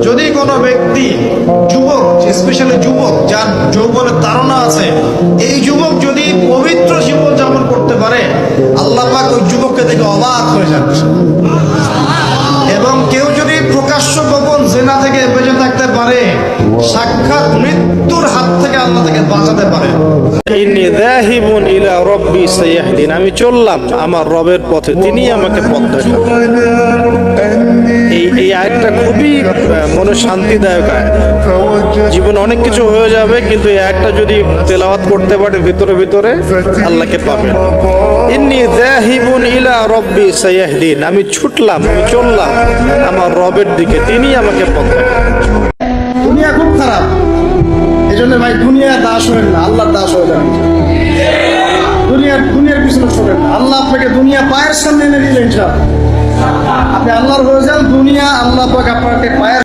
যদি কোনো ব্যক্তি যুবক, স্পেশালি যুবক যার যৌবনের তাড়না আছে, এই যুবক যদি পবিত্র জীবন যাপন করতে পারে, আল্লাহ পাক ওই যুবককে দেখে অবাক হয়ে যান। এবং কেউ যদি প্রকাশ্য গোপন জিনা থেকে বেঁচে থাকতে পারে, সাক্ষাৎ মৃত্যুর হাত থেকে আল্লাহ থেকে বাঁচাতে পারে। ইন্নী যাহিবুন ইলা রাব্বি সায়াহদিন, আমি চললাম আমার রবের পথে, তিনি আমাকে পথ দেখাবেন। এই আয়াতটা খুবই মনে শান্তিদায়ক আয়াত। জীবনে অনেক কিছু হয়ে যাবে, কিন্তু এই আয়াতটা যদি তেলাওয়াত করতে পারে ভিতরে ভিতরে আল্লাহকে পাবেন। ইন্নী যাহিবুন ইলা রাব্বি সায়াহদিন, আমি ছুটলাম, আমি চললাম আমার রবের দিকে, তিনি আমাকে পথ দেখাবেন। দুনিয়া খুব খারাপ, এই জন্য ভাই দুনিয়ার দাস হবেন না, আল্লাহর দাস হয়ে যাবেন। দুনিয়ার পিছনে ছোড়েন না, আল্লাহ আপনাকে দুনিয়া পায়ের সামনে এনে দিলেন। আপনি আল্লাহর হয়ে যান, দুনিয়া আল্লাহ পাক আপনাকে পায়ের